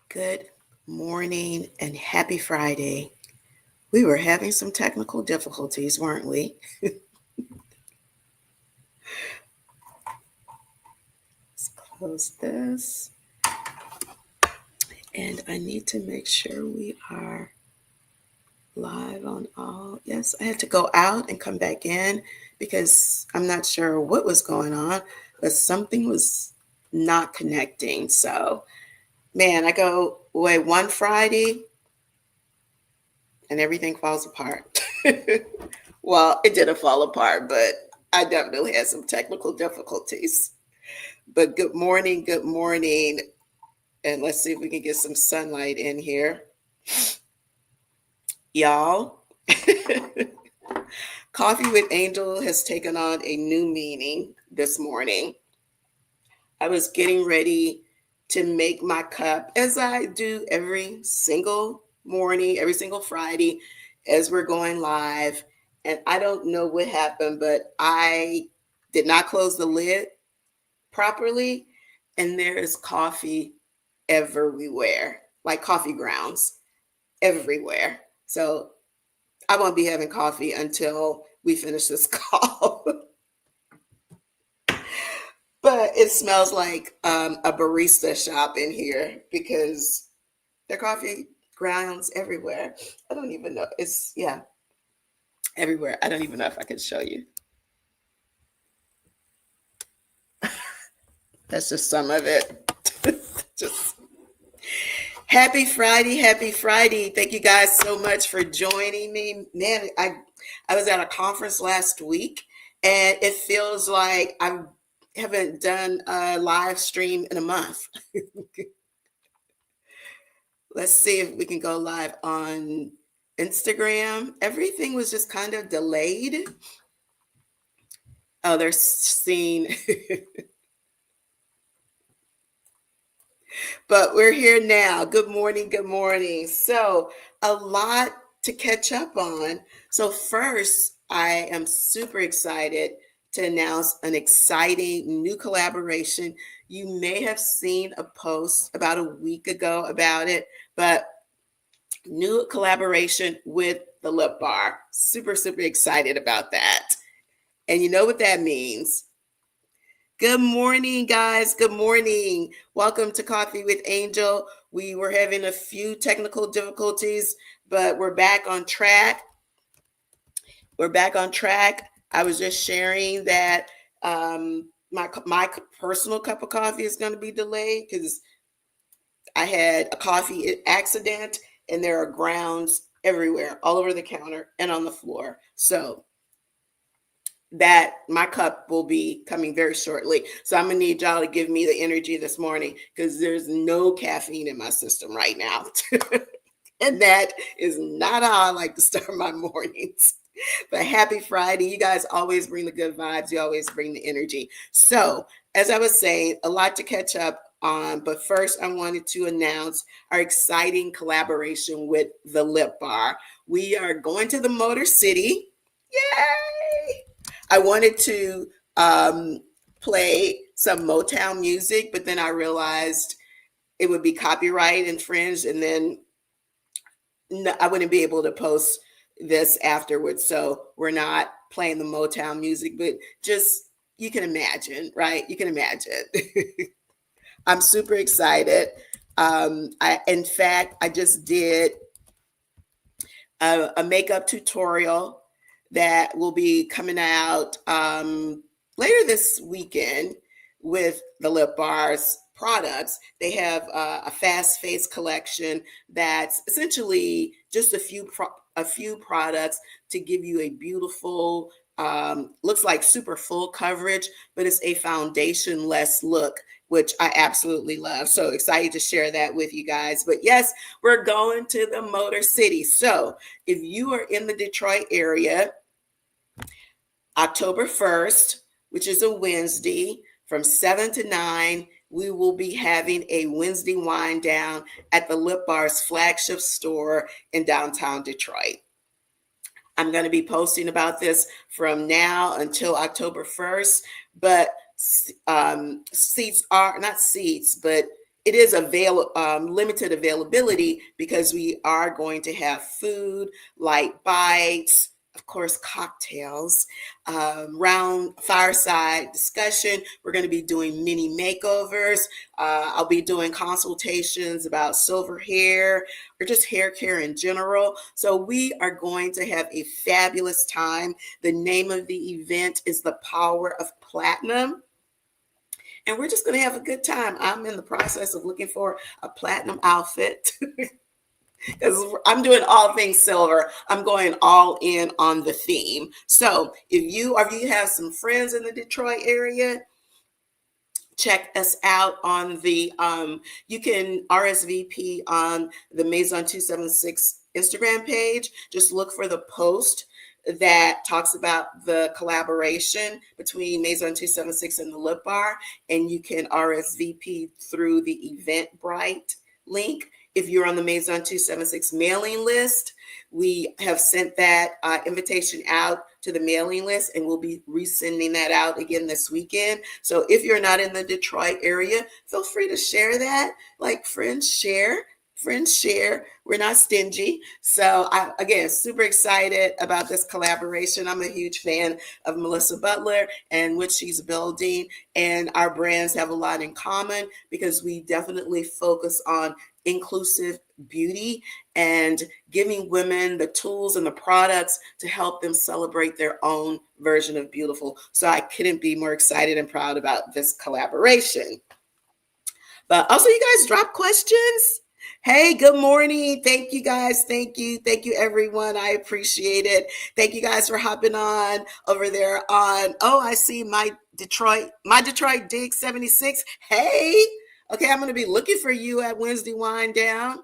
Good morning and happy Friday. We were having some technical difficulties, weren't we? Let's close this. And I need to make sure we are live on all. Yes, I had to go out and come back in because I'm not sure what was going on, but something was not connecting. So, man, I go away one Friday and everything falls apart. Well, it didn't fall apart, but I definitely had some technical difficulties. But good morning, good morning. And let's see if we can get some sunlight in here. Y'all, Coffee with Angel has taken on a new meaning this morning. I was getting ready to make my cup as I do every single morning, every single Friday as we're going live. And I don't know what happened, but I did not close the lid properly. And there is coffee everywhere, like coffee grounds everywhere. So I won't be having coffee until we finish this call. But it smells like a barista shop in here because there are coffee grounds everywhere. I don't even know. It's, yeah, everywhere. I don't even know if I can show you. That's just some of it. Just happy Friday, happy Friday. Thank you guys so much for joining me. Man, I was at a conference last week and it feels like I haven't done a live stream in a month. Let's see if we can go live on Instagram. Everything was just kind of delayed. Oh, they're seeing. But we're here now. Good morning. Good morning. So, a lot to catch up on. So, first, I am super excited to announce an exciting new collaboration. You may have seen a post about a week ago about it, but new collaboration with the Lip Bar. Super, super excited about that. And you know what that means. Good morning, guys. Good morning. Welcome to Coffee with Angel. We were having a few technical difficulties, but we're back on track. We're back on track. I was just sharing that my personal cup of coffee is going to be delayed because I had a coffee accident and there are grounds everywhere, all over the counter and on the floor. So that my cup will be coming very shortly. So I'm gonna need y'all to give me the energy this morning because there's no caffeine in my system right now. And that is not how I like to start my mornings. But happy Friday. You guys always bring the good vibes. You always bring the energy. So as I was saying, a lot to catch up on. But first, I wanted to announce our exciting collaboration with the Lip Bar. We are going to the Motor City. Yay! I wanted to play some Motown music, but then I realized it would be copyright infringed, and then I wouldn't be able to post this afterwards. So we're not playing the Motown music, but just you can imagine, right? You can imagine. I'm super excited. In fact, I just did a makeup tutorial that will be coming out later this weekend with the Lip Bar's products. They have a fast face collection that's essentially just a few products to give you a beautiful, looks like super full coverage, but it's a foundation-less look, which I absolutely love. So excited to share that with you guys. But yes, we're going to the Motor City. So if you are in the Detroit area, October 1st, which is a Wednesday, from 7 to 9, we will be having a Wednesday wind down at the Lip Bar's flagship store in downtown Detroit. I'm going to be posting about this from now until October 1st, but seats are not seats, but it is limited availability because we are going to have food, light bites, of course, cocktails, round fireside discussion. We're going to be doing mini makeovers. I'll be doing consultations about silver hair or just hair care in general. So we are going to have a fabulous time. The name of the event is The Power of Platinum. And we're just going to have a good time. I'm in the process of looking for a platinum outfit because I'm doing all things silver. I'm going all in on the theme. So if you have some friends in the Detroit area, check us out on the you can RSVP on the Maison 276 Instagram page. Just look for the post that talks about the collaboration between Maison 276 and the Lip Bar, and you can RSVP through the Eventbrite link. If you're on the Maison 276 mailing list, we have sent that invitation out to the mailing list, and we'll be resending that out again this weekend. So if you're not in the Detroit area, feel free to share that. Like friends share. Friends share. We're not stingy. So again, super excited about this collaboration. I'm a huge fan of Melissa Butler and what she's building. And our brands have a lot in common because we definitely focus on inclusive beauty and giving women the tools and the products to help them celebrate their own version of beautiful. So I couldn't be more excited and proud about this collaboration. But also, you guys drop questions. Hey, good morning. Thank you guys. Thank you. Thank you, everyone. I appreciate it. Thank you guys for hopping on over there on, oh, I see my Detroit Dig 76. Hey, okay, I'm going to be looking for you at Wednesday Wine Down.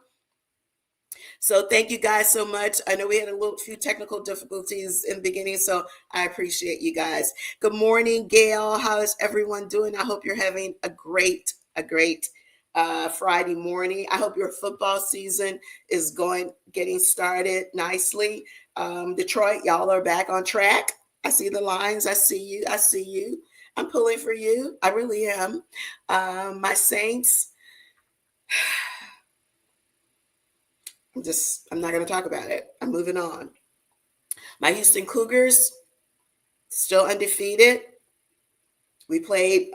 So thank you guys so much. I know we had a little few technical difficulties in the beginning, so I appreciate you guys. Good morning, Gail. How is everyone doing? I hope you're having a great Friday morning. I hope your football season is getting started nicely. Detroit, y'all are back on track. I see the lines. I see you. I see you. I'm pulling for you. I really am. My Saints. I'm not going to talk about it. I'm moving on. My Houston Cougars, still undefeated. We played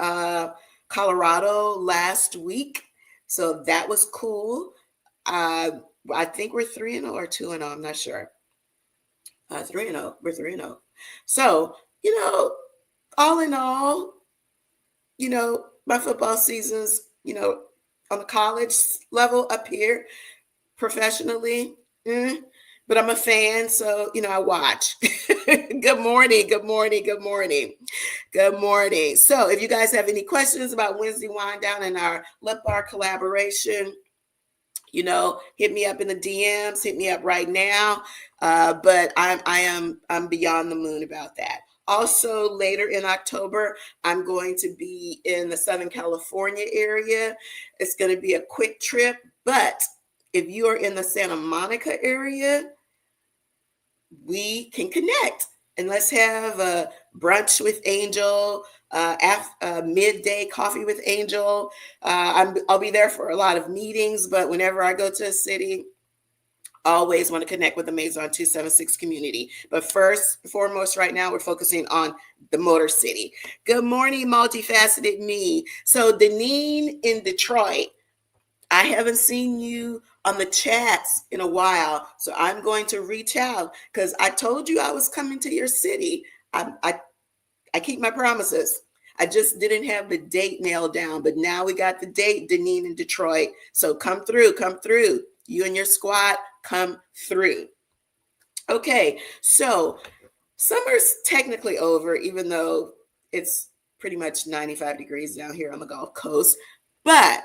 Colorado last week, so that was cool. I think we're 3-0 or 2-0. I'm not sure. 3-0. We're 3-0. So, all in all, my football season's, on the college level up here, professionally, but I'm a fan, so I watch. Good morning, good morning, good morning, good morning. So if you guys have any questions about Wednesday Wine Down and our Lip Bar collaboration, hit me up in the DMs, hit me up right now. But I'm beyond the moon about that. Also, later in October, I'm going to be in the Southern California area. It's going to be a quick trip, but if you are in the Santa Monica area, we can connect and let's have a brunch with Angel, midday coffee with Angel. I'll be there for a lot of meetings, but whenever I go to a city, I always want to connect with the Maison 276 community. But first and foremost, right now, we're focusing on the Motor City. Good morning, multifaceted me. So Deneen in Detroit, I haven't seen you on the chats in a while, so I'm going to reach out because I told you I was coming to your city. I keep my promises. I just didn't have the date nailed down, but now we got the date, Deneen in Detroit. So come through. You and your squad, come through. Okay, so summer's technically over, even though it's pretty much 95 degrees down here on the Gulf Coast, but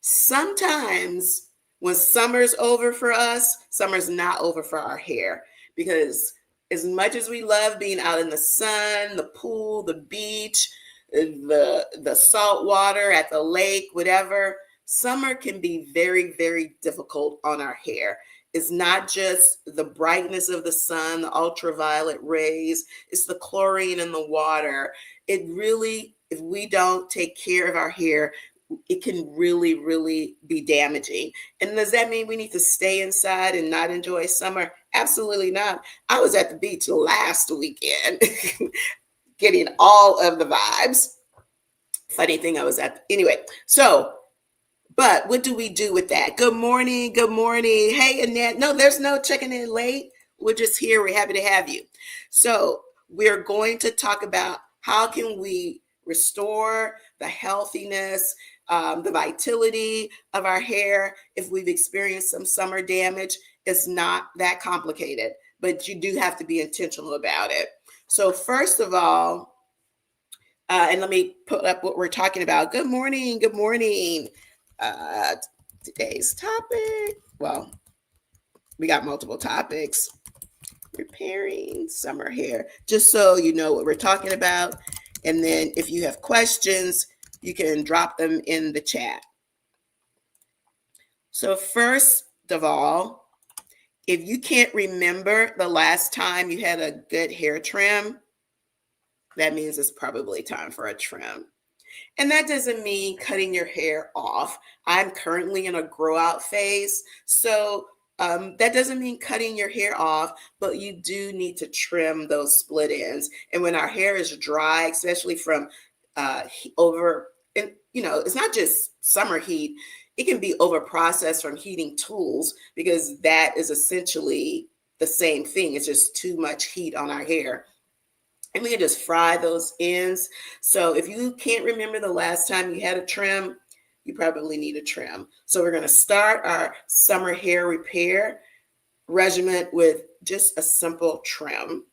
sometimes when summer's over for us, summer's not over for our hair, because as much as we love being out in the sun, the pool, the beach, the salt water at the lake, whatever, summer can be very, very difficult on our hair. It's not just the brightness of the sun, the ultraviolet rays, it's the chlorine in the water. It really, if we don't take care of our hair, it can really, really be damaging. And does that mean we need to stay inside and not enjoy summer? Absolutely not. I was at the beach last weekend getting all of the vibes. Funny thing, I was at, anyway. So, but what do we do with that? Good morning. Good morning. Hey, Annette. No, there's no checking in late. We're just here. We're happy to have you. So we're going to talk about how can we restore the healthiness, the vitality of our hair if we've experienced some summer damage. It's not that complicated, but you do have to be intentional about it. So first of all, and let me put up what we're talking about. Good morning. Good morning. Today's topic. Well, we got multiple topics. Repairing summer hair. Just so you know what we're talking about. And then if you have questions, you can drop them in the chat. So first of all, if you can't remember the last time you had a good hair trim, that means it's probably time for a trim. And that doesn't mean cutting your hair off. I'm currently in a grow out phase. So that doesn't mean cutting your hair off, but you do need to trim those split ends. And when our hair is dry, especially from over, and it's not just summer heat, it can be over processed from heating tools, because that is essentially the same thing. It's just too much heat on our hair. And we can just fry those ends. So if you can't remember the last time you had a trim, you probably need a trim. So we're going to start our summer hair repair regimen with just a simple trim.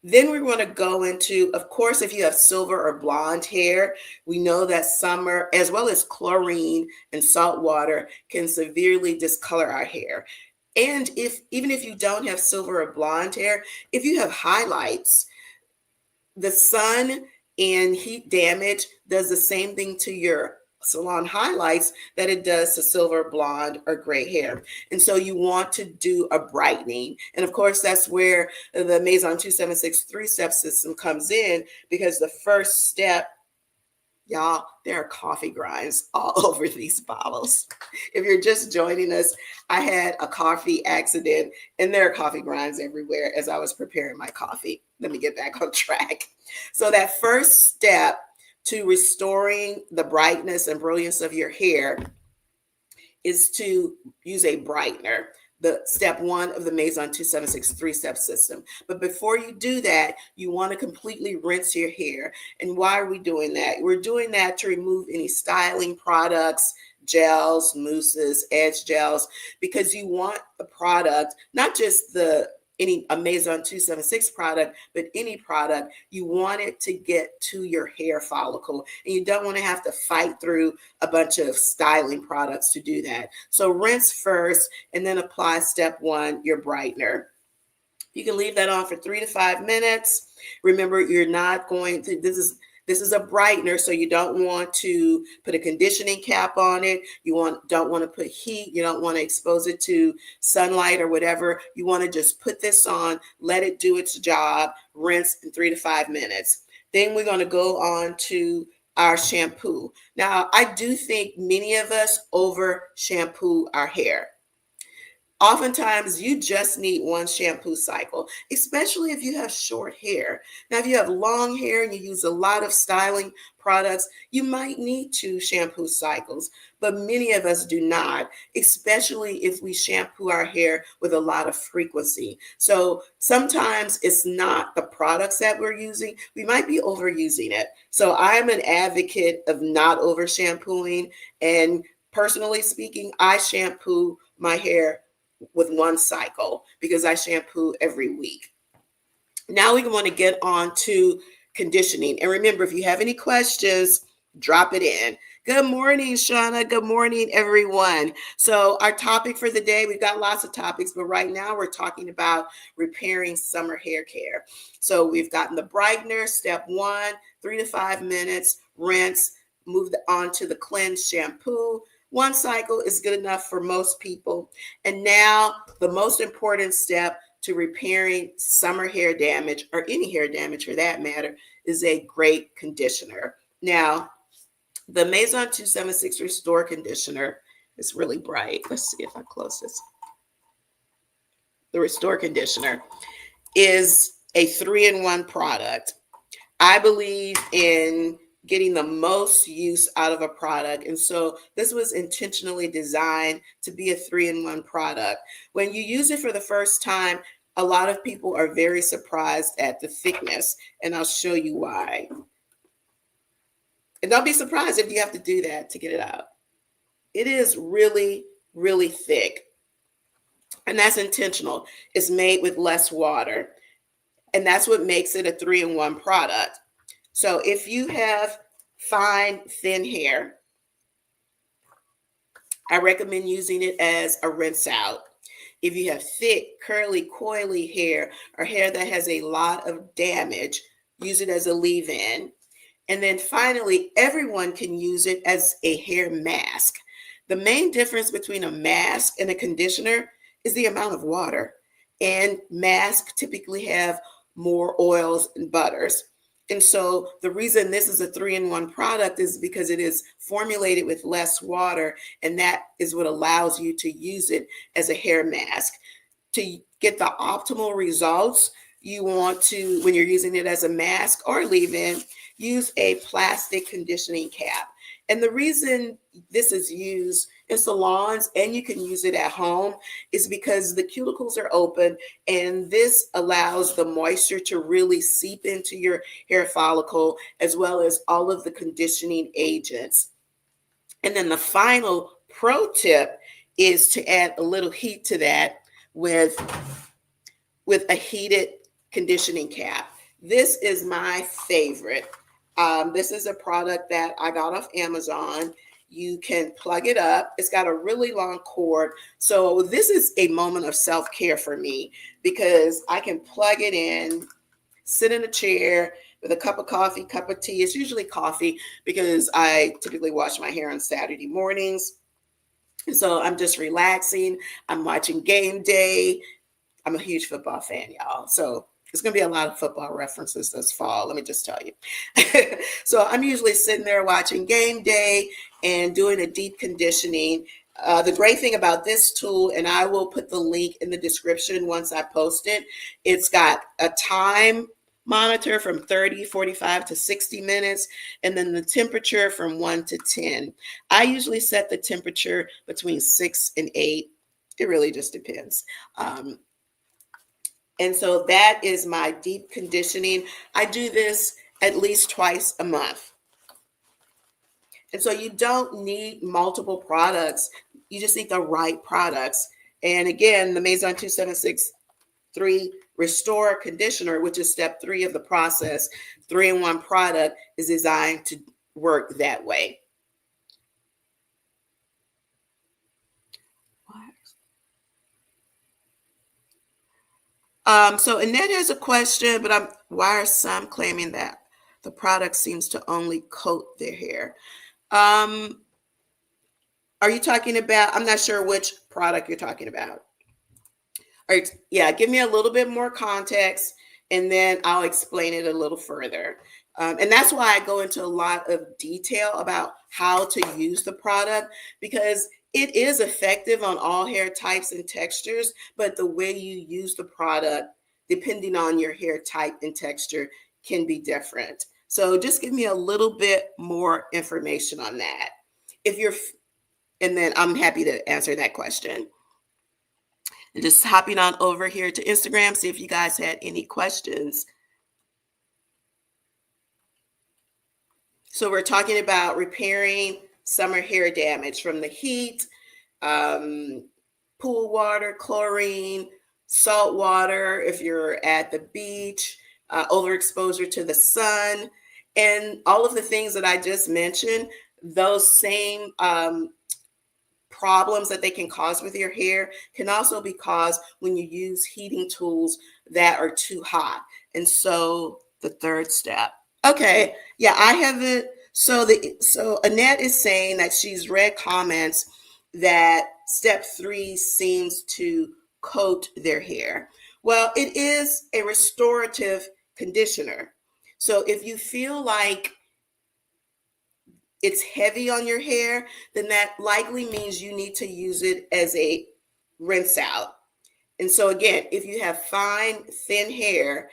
Then we want to go into, of course, if you have silver or blonde hair, we know that summer, as well as chlorine and salt water, can severely discolor our hair. And even if you don't have silver or blonde hair, if you have highlights, the sun and heat damage does the same thing to your salon highlights that it does to silver, blonde, or gray hair. And so you want to do a brightening. And of course, that's where the Maison 276 3-step system comes in, because the first step, y'all, there are coffee grinds all over these bottles. If you're just joining us, I had a coffee accident, and there are coffee grinds everywhere as I was preparing my coffee. Let me get back on track. So that first step to restoring the brightness and brilliance of your hair is to use a brightener, the step one of the Maison 276 3-step system. But before you do that, you want to completely rinse your hair. And why are we doing that? We're doing that to remove any styling products, gels, mousses, edge gels, because you want the product, not just a Maison 276 product, but any product, you want it to get to your hair follicle. And you don't want to have to fight through a bunch of styling products to do that. So rinse first, and then apply step one, your brightener. You can leave that on for 3 to 5 minutes. Remember, you're not going to, this is a brightener, so you don't want to put a conditioning cap on it. You don't want to put heat. You don't want to expose it to sunlight or whatever. You want to just put this on, let it do its job, rinse in 3 to 5 minutes. Then we're going to go on to our shampoo. Now, I do think many of us over shampoo our hair. Oftentimes, you just need one shampoo cycle, especially if you have short hair. Now, if you have long hair and you use a lot of styling products, you might need 2 shampoo cycles, but many of us do not, especially if we shampoo our hair with a lot of frequency. So sometimes it's not the products that we're using. We might be overusing it. So I'm an advocate of not over shampooing. And personally speaking, I shampoo my hair with 1 cycle because I shampoo every week. Now we want to get on to conditioning. And remember, if you have any questions, drop it in. Good morning, Shauna. Good morning, everyone. So our topic for the day, we've got lots of topics, but right now we're talking about repairing summer hair care. So we've gotten the brightener, step 1, 3 to 5 minutes, rinse, move on to the cleanse shampoo. 1 cycle is good enough for most people. And now the most important step to repairing summer hair damage, or any hair damage for that matter, is a great conditioner. Now, The Maison 276 Restore Conditioner is really bright. Let's see if I close this. The Restore Conditioner is a 3-in-1 product. I believe in getting the most use out of a product. And so this was intentionally designed to be a 3-in-1 product. When you use it for the first time, a lot of people are very surprised at the thickness, and I'll show you why. And don't be surprised if you have to do that to get it out. It is really, really thick. And that's intentional. It's made with less water. And that's what makes it a 3-in-1 product. So if you have fine, thin hair, I recommend using it as a rinse out. If you have thick, curly, coily hair or hair that has a lot of damage, use it as a leave-in. And then finally, everyone can use it as a hair mask. The main difference between a mask and a conditioner is the amount of water. And masks typically have more oils and butters. And so the reason this is a 3-in-1 product is because it is formulated with less water, and that is what allows you to use it as a hair mask. To get the optimal results, you want to, when you're using it as a mask or leave-in, use a plastic conditioning cap. And the reason this is used in salons and you can use it at home is because the cuticles are open, and this allows the moisture to really seep into your hair follicle, as well as all of the conditioning agents. And then the final pro tip is to add a little heat to that with a heated conditioning cap. This is my favorite. This is a product that I got off Amazon. You can plug it up. It's got a really long cord. So this is a moment of self-care for me because I can plug it in, sit in a chair with a cup of coffee, cup of tea. It's usually coffee because I typically wash my hair on Saturday mornings. And so I'm just relaxing. I'm watching game day. I'm a huge football fan, y'all. So it's going to be a lot of football references this fall, let me just tell you. So I'm usually sitting there watching game day and doing a deep conditioning. The great thing about this tool, and I will put the link in the description once I post it, it's got a time monitor from 30, 45 to 60 minutes, and then the temperature from 1 to 10. I usually set the temperature between 6 and 8. It really just depends. And so that is my deep conditioning. I do this at least twice a month. And so you don't need multiple products. You just need the right products. And again, the Maison 2763 Restore Conditioner, which is step 3 of the process, 3-in-1 product, is designed to work that way. So Annette has a question, but why are some claiming that the product seems to only coat their hair? Are you talking about, I'm not sure which product you're talking about. All right, yeah, give me a little bit more context and then I'll explain it a little further. And that's why I go into a lot of detail about how to use the product, because it is effective on all hair types and textures, but the way you use the product, depending on your hair type and texture, can be different. So just give me a little bit more information on that. And then I'm happy to answer that question. And just hopping on over here to Instagram, see if you guys had any questions. So we're talking about repairing summer hair damage from the heat, pool water, chlorine, salt water if you're at the beach, overexposure to the sun, and all of the things that I just mentioned. Those same problems that they can cause with your hair can also be caused when you use heating tools that are too hot. And so the third step. Okay, yeah, I haven't. So Annette is saying that she's read comments that step 3 seems to coat their hair. Well, it is a restorative conditioner. So if you feel like it's heavy on your hair, then that likely means you need to use it as a rinse out. And so again, if you have fine, thin hair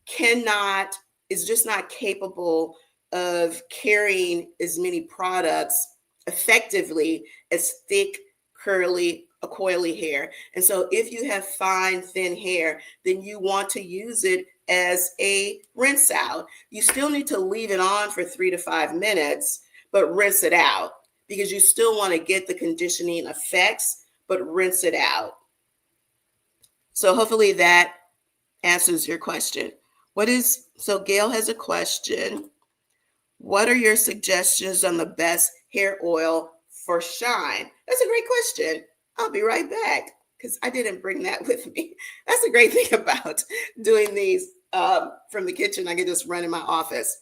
cannot, is just not capable of carrying as many products effectively as thick, curly, coily hair. And so if you have fine, thin hair, then you want to use it as a rinse out. You still need to leave it on for 3 to 5 minutes, but rinse it out because you still want to get the conditioning effects, but rinse it out. So hopefully that answers your question. So Gail has a question. What are your suggestions on the best hair oil for shine? That's a great question. I'll be right back because I didn't bring that with me. That's a great thing about doing these from the kitchen. I can just run in my office.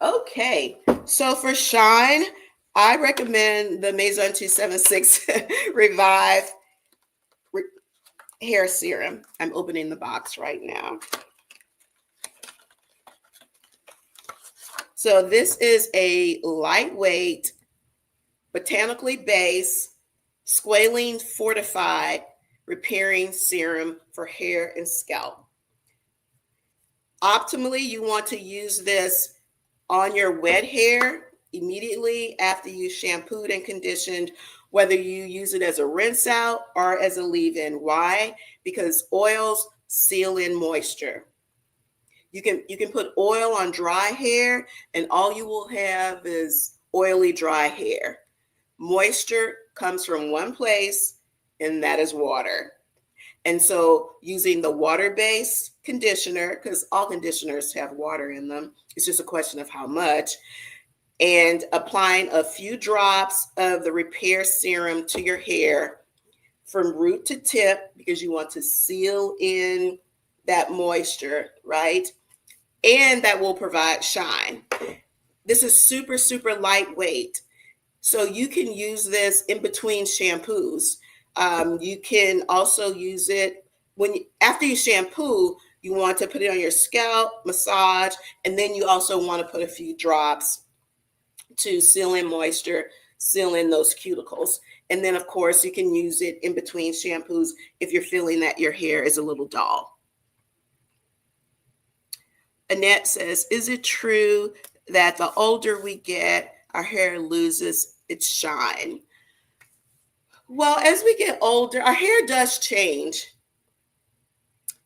Okay, so for shine, I recommend the Maison 276 Revive Hair Serum. I'm opening the box right now. So this is a lightweight, botanically based, squalene fortified repairing serum for hair and scalp. Optimally, you want to use this on your wet hair immediately after you shampooed and conditioned, whether you use it as a rinse out or as a leave-in. Why? Because oils seal in moisture. You can put oil on dry hair and all you will have is oily dry hair. Moisture comes from one place, and that is water. And so using the water-based conditioner, because all conditioners have water in them, it's just a question of how much, and applying a few drops of the repair serum to your hair from root to tip, because you want to seal in that moisture, right? And that will provide shine. This is super, super lightweight. So you can use this in between shampoos. You can also use it after you shampoo, you want to put it on your scalp, massage, and then you also want to put a few drops to seal in moisture, seal in those cuticles. And then, of course, you can use it in between shampoos if you're feeling that your hair is a little dull. Annette says, is it true that the older we get, our hair loses its shine? Well, as we get older, our hair does change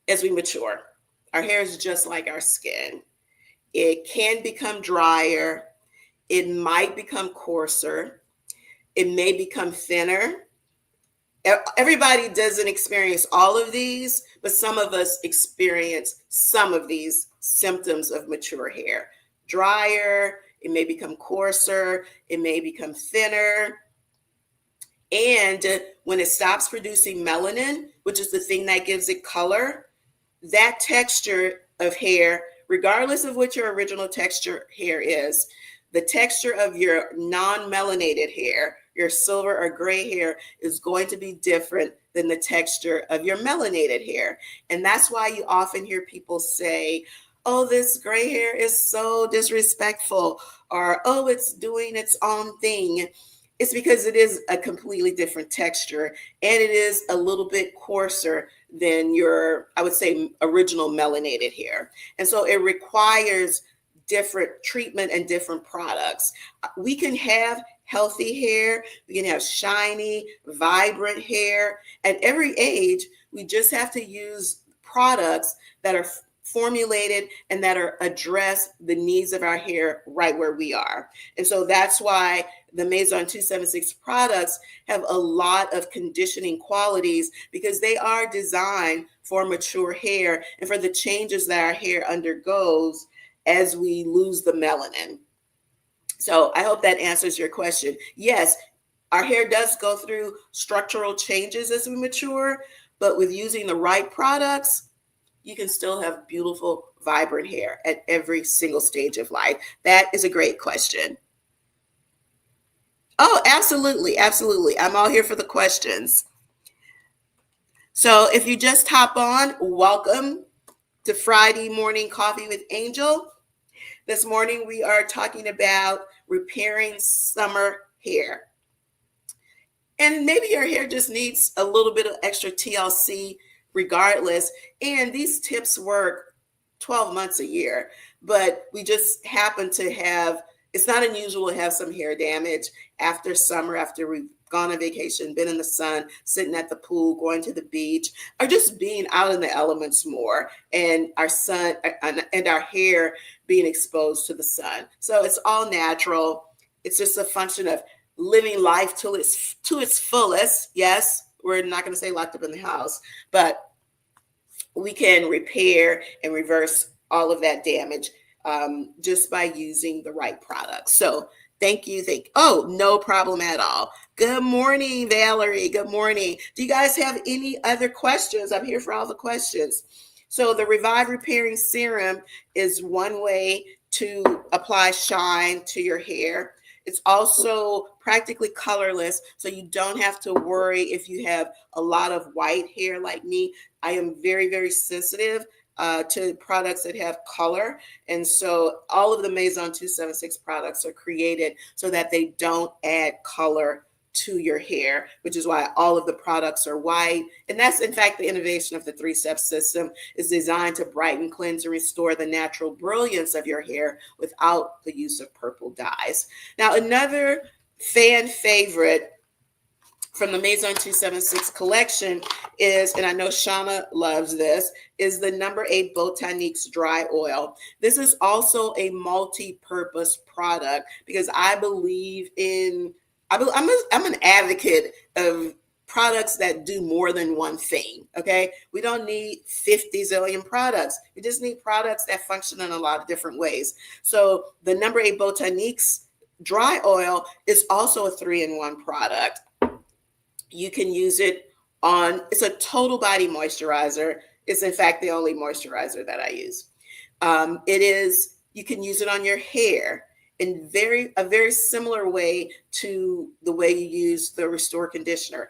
as we mature. Our hair is just like our skin. It can become drier. It might become coarser. It may become thinner. Everybody doesn't experience all of these, but some of us experience some of these symptoms of mature hair. Drier, it may become coarser, it may become thinner. And when it stops producing melanin, which is the thing that gives it color, that texture of hair, regardless of what your original texture hair is, the texture of your non-melanated hair, your silver or gray hair, is going to be different than the texture of your melanated hair. And that's why you often hear people say, oh, this gray hair is so disrespectful, or oh, it's doing its own thing. It's because it is a completely different texture and it is a little bit coarser than your, I would say, original melanated hair. And so it requires different treatment and different products. We can have healthy hair, we can have shiny, vibrant hair. At every age, we just have to use products that are formulated and that are address the needs of our hair right where we are. And so that's why the Maison 276 products have a lot of conditioning qualities, because they are designed for mature hair and for the changes that our hair undergoes as we lose the melanin. So I hope that answers your question. Yes, our hair does go through structural changes as we mature, but with using the right products, you can still have beautiful, vibrant hair at every single stage of life? That is a great question. Oh, absolutely. Absolutely. I'm all here for the questions. So if you just hop on, welcome to Friday Morning Coffee with Angel. This morning we are talking about repairing summer hair. And maybe your hair just needs a little bit of extra TLC regardless. And these tips work 12 months a year, but we just happen to have, it's not unusual to have some hair damage after summer, after we've gone on vacation, been in the sun, sitting at the pool, going to the beach, or just being out in the elements more, and our sun and our hair being exposed to the sun. So it's all natural. It's just a function of living life to its fullest. Yes, we're not going to say locked up in the house, but we can repair and reverse all of that damage just by using the right products. So thank you. Oh, no problem at all. Good morning, Valerie. Good morning. Do you guys have any other questions? I'm here for all the questions. So the Revive Repairing Serum is one way to apply shine to your hair. It's also practically colorless, so you don't have to worry if you have a lot of white hair like me. I am very, very sensitive to products that have color. And so all of the Maison 276 products are created so that they don't add color to your hair, which is why all of the products are white. And that's, in fact, the innovation of the three-step system is designed to brighten, cleanse, and restore the natural brilliance of your hair without the use of purple dyes. Now, another fan favorite from the Maison 276 collection is, and I know Shauna loves this, is the number 8 Botaniques dry oil. This is also a multi-purpose product because I believe in, I'm an advocate of products that do more than one thing, okay? We don't need 50 zillion products. We just need products that function in a lot of different ways. So the number 8 Botaniques dry oil is also a 3-in-1 product. You can use it on, it's a total body moisturizer. It's in fact the only moisturizer that I use. You can use it on your hair in a very similar way to the way you use the Restore conditioner.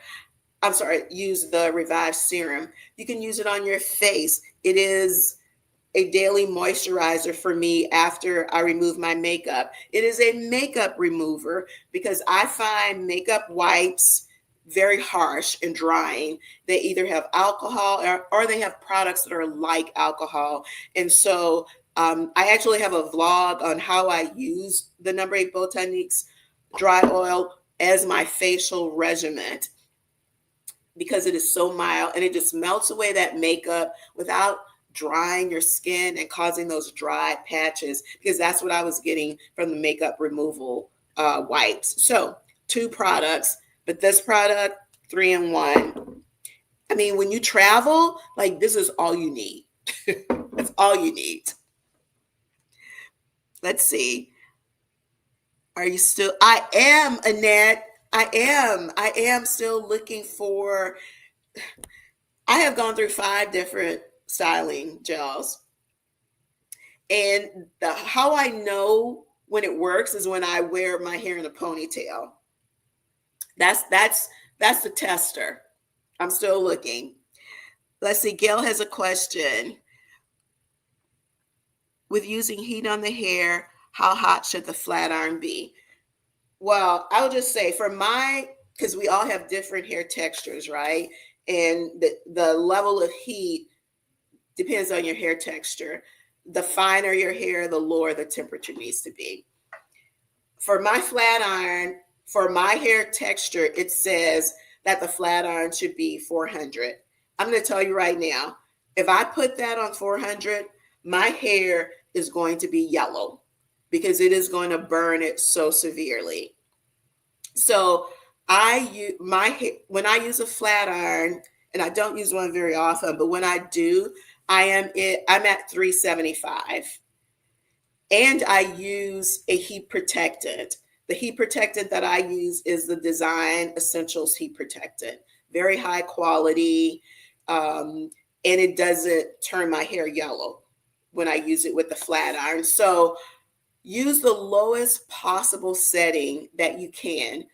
I'm sorry, use the Revive serum. You can use it on your face. It is a daily moisturizer for me after I remove my makeup. It is a makeup remover because I find makeup wipes very harsh and drying. They either have alcohol or they have products that are like alcohol. And so I actually have a vlog on how I use the number 8 Botaniques dry oil as my facial regimen because it is so mild and it just melts away that makeup without drying your skin and causing those dry patches, because that's what I was getting from the makeup removal wipes. So 2 products, but this product 3-in-1. I mean, when you travel, like this is all you need. That's all you need. Let's see. Are you still? I am, Annette. I am still looking for, I have gone through 5 different styling gels. And how I know when it works is when I wear my hair in a ponytail. That's the tester. I'm still looking. Let's see. Gail has a question. With using heat on the hair, how hot should the flat iron be? Well, I would just say because we all have different hair textures, right? And the level of heat depends on your hair texture. The finer your hair, the lower the temperature needs to be. For my flat iron, for my hair texture, it says that the flat iron should be 400. I'm going to tell you right now, if I put that on 400, my hair is going to be yellow because it is going to burn it so severely. So when I use a flat iron, and I don't use one very often, but when I do, I'm at 375. And I use a heat protectant. The heat protectant that I use is the Design Essentials heat protectant. Very high quality. and it doesn't turn my hair yellow when I use it with the flat iron. So use the lowest possible setting that you can.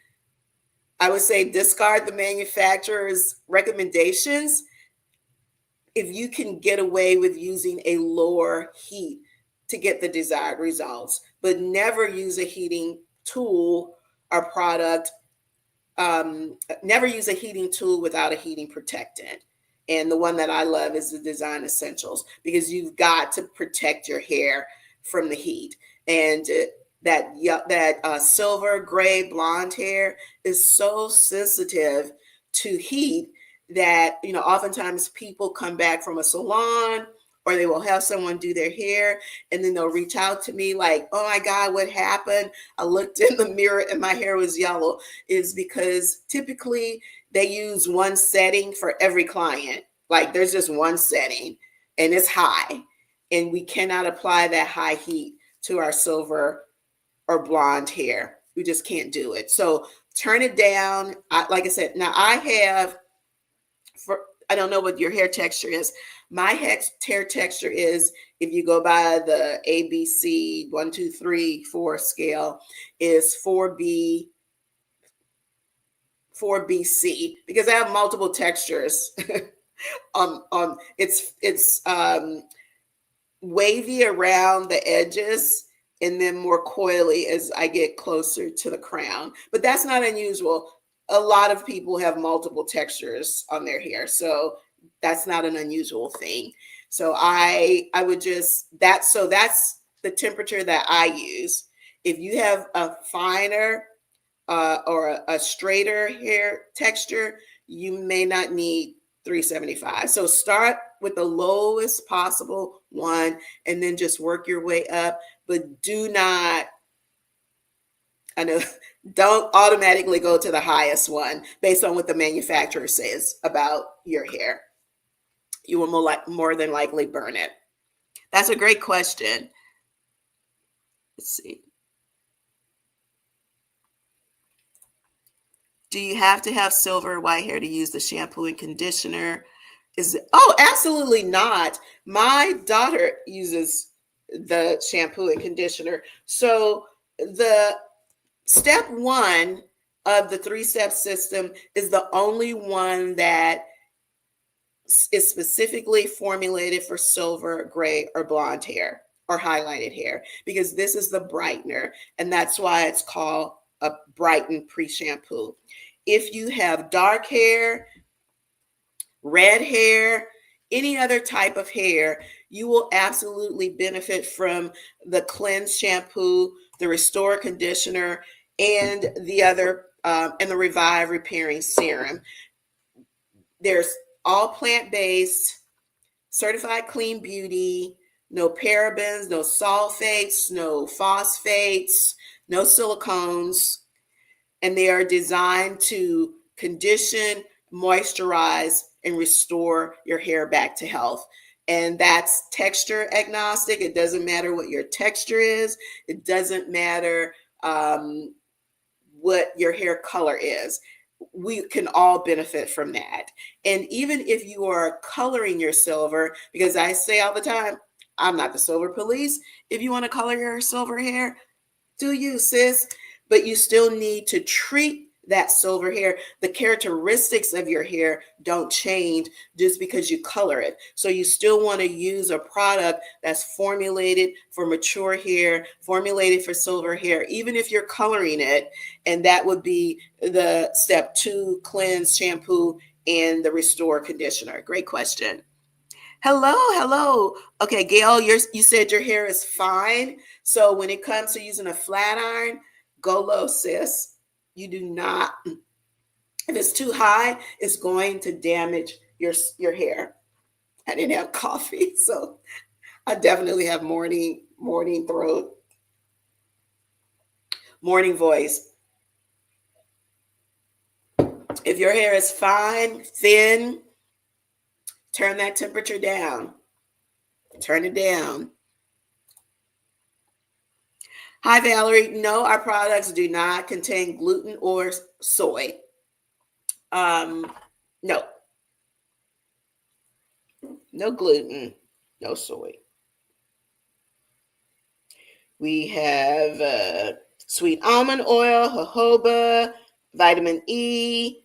I would say discard the manufacturer's recommendations if you can get away with using a lower heat to get the desired results, but never use a heating tool or product. Never use a heating tool without a heating protectant. And the one that I love is the Design Essentials, because you've got to protect your hair from the heat. And that silver, gray, blonde hair is so sensitive to heat that, oftentimes people come back from a salon or they will have someone do their hair and then they'll reach out to me like, oh my God, what happened? I looked in the mirror and my hair was yellow. Is because typically they use one setting for every client. Like there's just one setting and it's high, and we cannot apply that high heat to our silver or blonde hair. We just can't do it. So turn it down. Like I said, now I don't know what your hair texture is. My hair texture is, if you go by the ABC 1, 2, 3, 4 scale, is 4B, 4BC, because I have multiple textures. It's wavy around the edges and then more coily as I get closer to the crown. But that's not unusual. A lot of people have multiple textures on their hair, so that's not an unusual thing. So I would that's the temperature that I use. If you have a finer or a straighter hair texture, you may not need 375. So start with the lowest possible one and then just work your way up. But don't automatically go to the highest one based on what the manufacturer says about your hair. You will more than likely burn it. That's a great question. Let's see. Do you have to have silver or white hair to use the shampoo and conditioner? Absolutely not. My daughter uses the shampoo and conditioner. So the step one of the 3-step system is the only one that is specifically formulated for silver, gray, or blonde hair or highlighted hair, because this is the brightener, and that's why it's called a brighten pre-shampoo. If you have dark hair, red hair, any other type of hair, you will absolutely benefit from the cleanse shampoo, the restore conditioner, and the revive repairing serum. There's all plant-based, certified clean beauty, no parabens, no sulfates, no phosphates, no silicones, and they are designed to condition, moisturize, and restore your hair back to health. And that's texture agnostic. It doesn't matter what your texture is. It doesn't matter what your hair color is. We can all benefit from that. And even if you are coloring your silver, because I say all the time, I'm not the silver police. If you want to color your silver hair, do you, sis? But you still need to treat that silver hair. The characteristics of your hair don't change just because you color it. So you still want to use a product that's formulated for mature hair, formulated for silver hair, even if you're coloring it. And that would be the step 2, cleanse, shampoo, and the restore conditioner. Great question. Hello. Okay, Gail, you said your hair is fine. So when it comes to using a flat iron, go low, sis. You do not, if it's too high, it's going to damage your hair. I didn't have coffee, so I definitely have morning throat, morning voice. If your hair is fine, thin, turn that temperature down. Turn it down. Hi, Valerie. No, our products do not contain gluten or soy. No. No gluten, no soy. We have sweet almond oil, jojoba, vitamin E,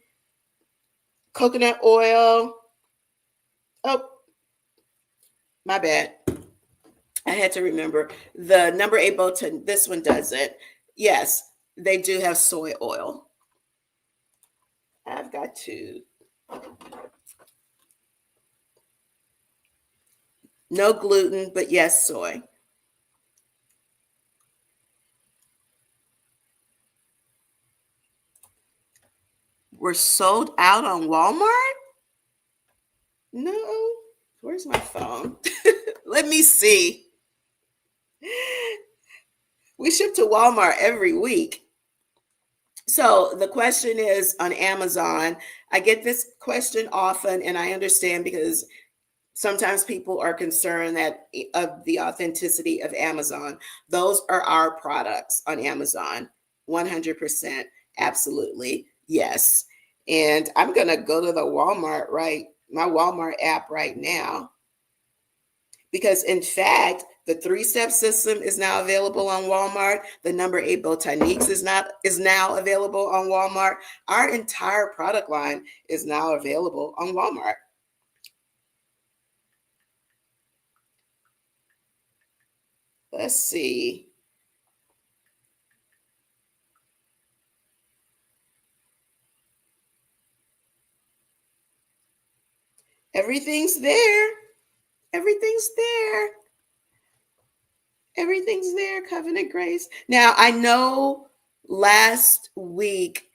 coconut oil. Oh, my bad. I had to remember the number 8 Botan. This one doesn't. Yes, they do have soy oil. I've got to. No gluten, but yes, soy. We're sold out on Walmart? No. Where's my phone? Let me see. We ship to Walmart every week. So the question is on Amazon. I get this question often, and I understand because sometimes people are concerned that of the authenticity of Amazon. Those are our products on Amazon. 100%. Absolutely. Yes. And I'm going to go to the Walmart, my Walmart app right now, because in fact, the 3-step system is now available on Walmart. The number 8 Botaniques is now available on Walmart. Our entire product line is now available on Walmart. Let's see. Everything's there. Everything's there. Everything's there. Covenant Grace. Now, I know last week,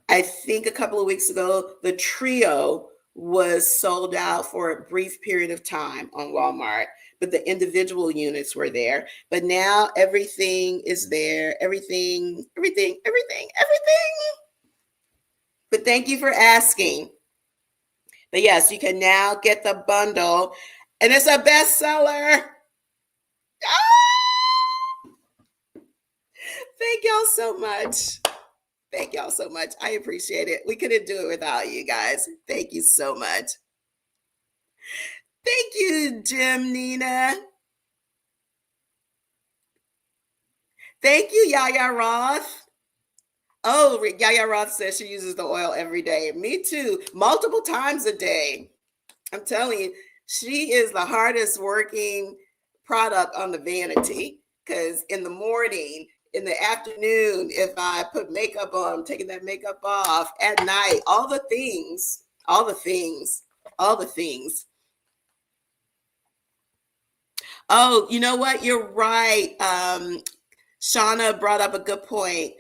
I think a couple of weeks ago, the trio was sold out for a brief period of time on Walmart, but the individual units were there. But now everything is there. Everything. But thank you for asking. But yes, you can now get the bundle, and it's a bestseller. Ah! Thank y'all so much. Thank y'all so much. I appreciate it. We couldn't do it without you guys. Thank you so much. Thank you, Jim Nina. Thank you, Yaya Roth. Oh, Yaya Roth says she uses the oil every day. Me too, multiple times a day. I'm telling you, she is the hardest working product on the vanity, because in the morning, in the afternoon, if I put makeup on, I'm taking that makeup off, at night, all the things, all the things, all the things. Oh, you know what? You're right. Shauna brought up a good point.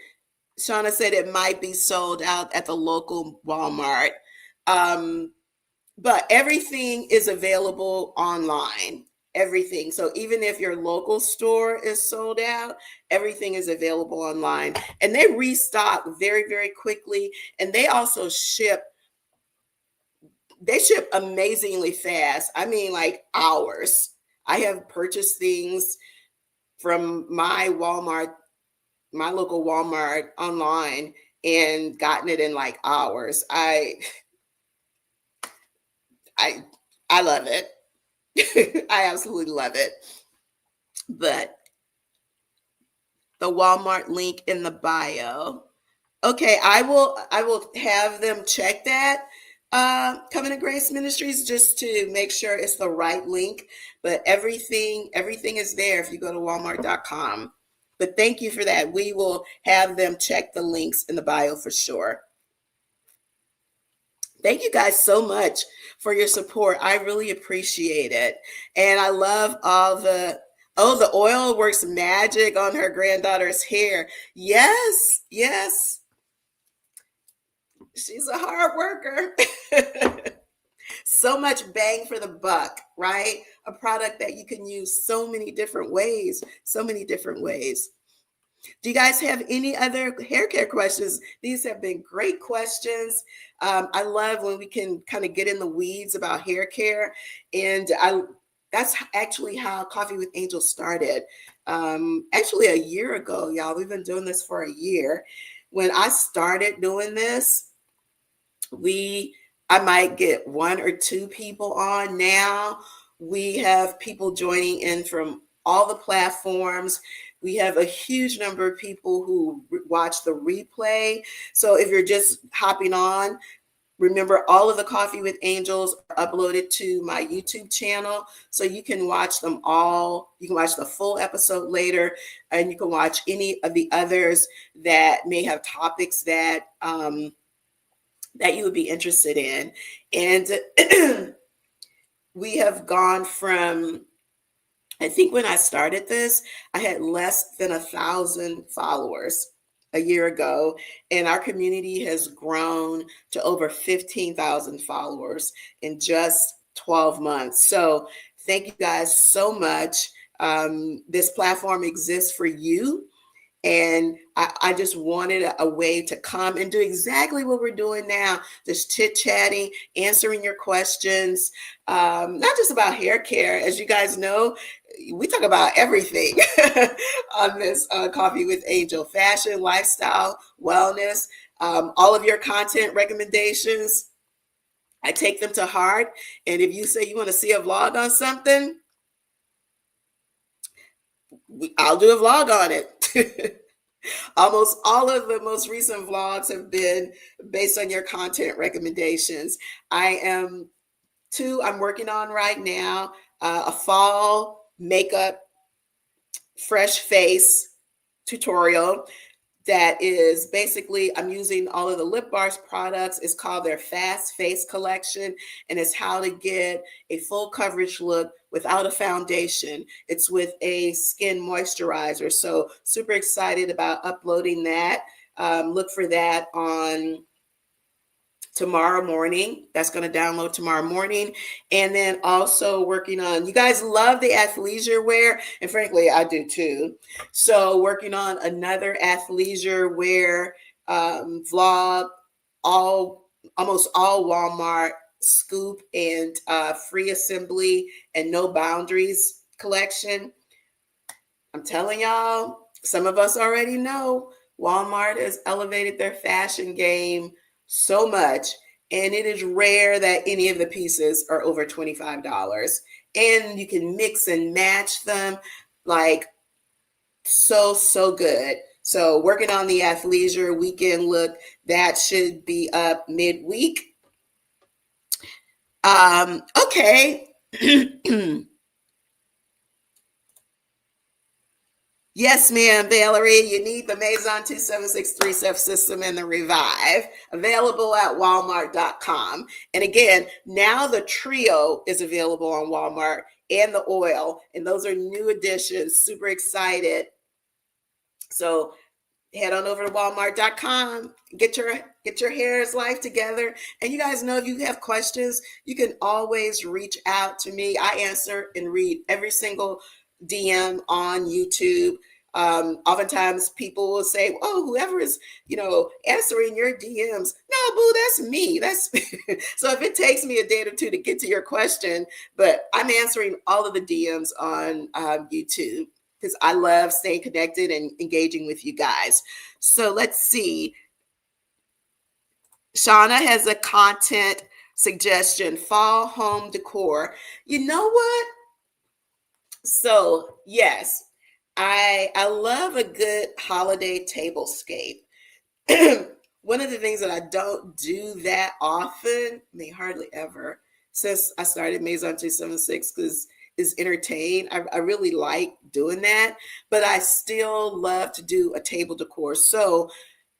Shauna said it might be sold out at the local Walmart. But everything is available online. Everything. So even if your local store is sold out, everything is available online. And they restock very, very quickly. And they also ship amazingly fast. I mean, like hours. I have purchased things from my Walmart, my local Walmart online, and gotten it in like hours. I I love it. I absolutely love it. But the Walmart link in the bio. Okay, I will have them check that. Covenant Grace Ministries, just to make sure it's the right link. But everything is there if you go to walmart.com. But thank you for that. We will have them check the links in the bio for sure. Thank you guys so much for your support. I really appreciate it. And I love the oil works magic on her granddaughter's hair. Yes, yes. She's a hard worker. So much bang for the buck, right? A product that you can use so many different ways, so many different ways. Do you guys have any other hair care questions? These have been great questions. I love when we can kind of get in the weeds about hair care. And that's actually how Coffee with Angels started. Actually, a year ago, y'all. We've been doing this for a year. When I started doing this, I might get 1 or 2 people on now. We have people joining in from all the platforms. We have a huge number of people who watch the replay. So if you're just hopping on, remember, all of the Coffee with Angels are uploaded to my YouTube channel, so you can watch them all. You can watch the full episode later, and you can watch any of the others that may have topics that that you would be interested in. And we have gone from, I think when I started this, I had less than 1,000 followers a year ago, and our community has grown to over 15,000 followers in just 12 months. So thank you guys so much. This platform exists for you. And I just wanted a way to come and do exactly what we're doing now, just chit chatting, answering your questions, not just about hair care. As you guys know, we talk about everything on this Coffee with Angel: fashion, lifestyle, wellness, all of your content recommendations. I take them to heart. And if you say you want to see a vlog on something, I'll do a vlog on it. Almost all of the most recent vlogs have been based on your content recommendations. I'm working on right now a fall makeup fresh face tutorial that is basically, I'm using all of the Lip Bars products. It's called their Fast Face Collection, and it's how to get a full coverage look without a foundation. It's with a skin moisturizer. So super excited about uploading that. Look for that on tomorrow morning. That's going to download tomorrow morning. And then also working on, you guys love the athleisure wear, and frankly I do too. So working on another athleisure wear vlog, almost all Walmart scoop and free assembly and no boundaries collection. I'm telling y'all, some of us already know Walmart has elevated their fashion game so much, and it is rare that any of the pieces are over $25. And you can mix and match them like so good. So working on the athleisure weekend look, that should be up midweek. Okay. Yes, ma'am, Valerie. You need the Maison 2763 Step System and the Revive, available at walmart.com. And again, now the Trio is available on Walmart, and the oil, and those are new additions. Super excited. So head on over to walmart.com, get your hair's life together. And you guys know, if you have questions, you can always reach out to me. I answer and read every single DM on YouTube. Oftentimes people will say, oh, whoever is, answering your DMs. No, boo, that's me. That's so if it takes me a day or two to get to your question, but I'm answering all of the DMs on YouTube, because I love staying connected and engaging with you guys. So let's see. Shauna has a content suggestion: fall home decor. You know what? So yes, I love a good holiday tablescape. One of the things that I don't do that often, I mean hardly ever, since I started Maison 276, because is entertain. I really like doing that, but I still love to do a table decor. So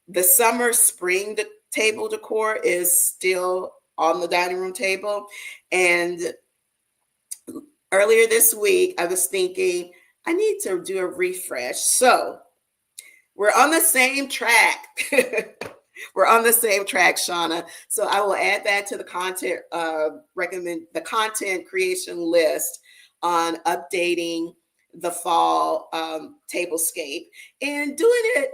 the summer spring table decor is still on the dining room table. And earlier this week, I was thinking I need to do a refresh. So we're on the same track. We're on the same track, Shauna. So I will add that to the the content creation list on updating the fall tablescape and doing it.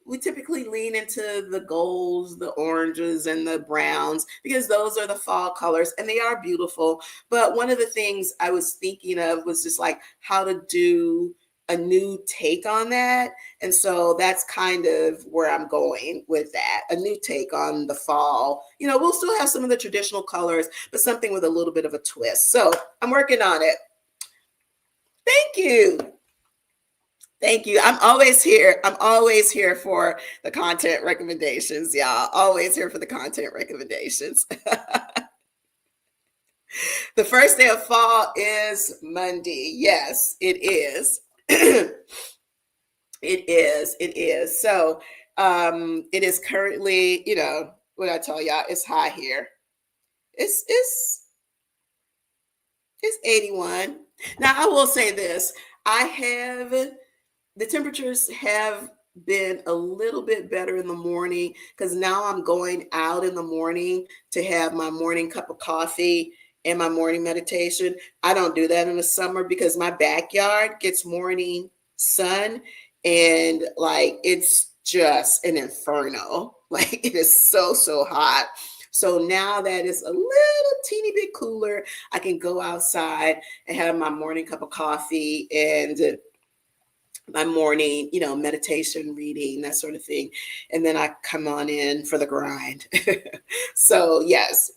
We typically lean into the golds, the oranges, and the browns, because those are the fall colors and they are beautiful. But one of the things I was thinking of was just like how to do a new take on that. And so that's kind of where I'm going with that. A new take on the fall. You know, we'll still have some of the traditional colors, but something with a little bit of a twist. So I'm working on it. Thank you. Thank you. I'm always here. I'm always here for the content recommendations, y'all. Always here for the content recommendations. The first day of fall is Monday. Yes, it is. It is. It is. So it is currently, you know, what I tell y'all, it's high here. It's 81. Now I will say this. The temperatures have been a little bit better in the morning because now I'm going out in the morning to have my morning cup of coffee and my morning meditation. I don't do that in the summer because my backyard gets morning sun and like it's just an inferno. Like it is so hot. So now that it's a little teeny bit cooler, I can go outside and have my morning cup of coffee and my morning, you know, meditation, reading, that sort of thing. And then I come on in for the grind. So, yes.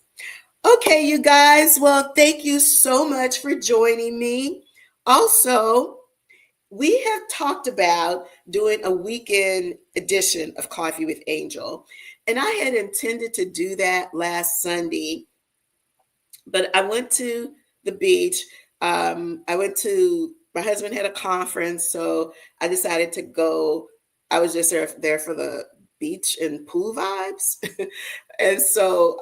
Okay, you guys. Well, thank you so much for joining me. Also, we have talked about doing a weekend edition of Coffee with Angel. And I had intended to do that last Sunday, but I went to the beach. My husband had a conference, so I decided to go. I was just there for the beach and pool vibes. And so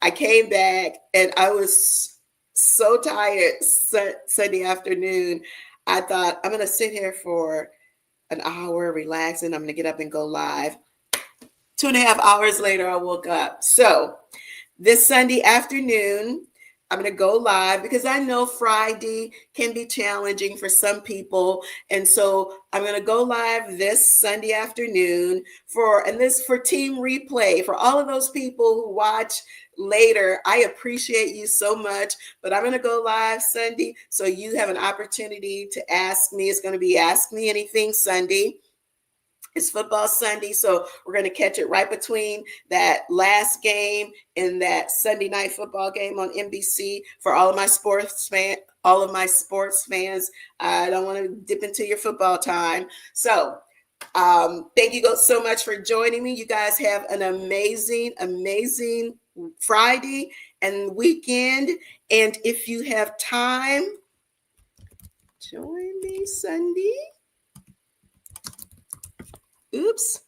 I came back and I was so tired Sunday afternoon. I thought I'm going to sit here for an hour, relax, and I'm going to get up and go live. 2.5 hours later, I woke up. So this Sunday afternoon, I'm going to go live because I know Friday can be challenging for some people. And so I'm going to go live this Sunday afternoon for Team Replay, for all of those people who watch later. I appreciate you so much, but I'm going to go live Sunday. So you have an opportunity to ask me. It's going to be Ask Me Anything Sunday. It's football Sunday, so we're going to catch it right between that last game and that Sunday night football game on NBC. For all of my sports fans, I don't want to dip into your football time. So thank you so much for joining me. You guys have an amazing Friday and weekend. And if you have time, join me Sunday. Oops.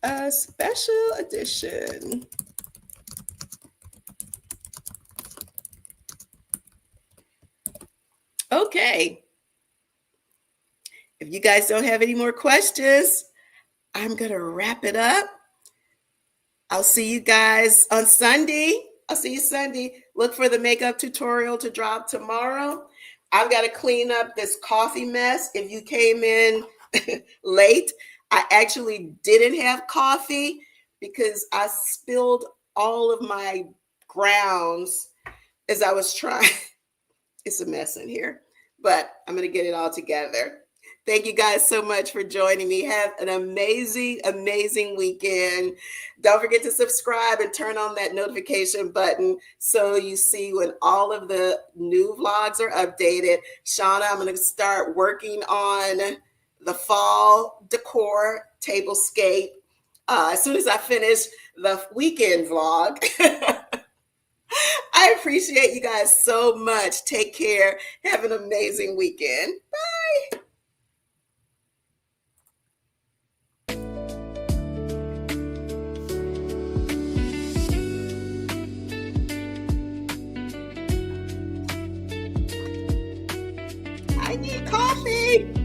A special edition. Okay. If you guys don't have any more questions, I'm going to wrap it up. I'll see you guys on Sunday. I'll see you Sunday. Look for the makeup tutorial to drop tomorrow. I've got to clean up this coffee mess. If you came in late, I actually didn't have coffee because I spilled all of my grounds as I was trying. It's a mess in here, but I'm going to get it all together. Thank you guys so much for joining me. Have an amazing weekend. Don't forget to subscribe and turn on that notification button so you see when all of the new vlogs are updated. Shauna, I'm going to start working on the fall decor tablescape as soon as I finish the weekend vlog. I appreciate you guys so much. Take care. Have an amazing weekend. Bye. I need coffee.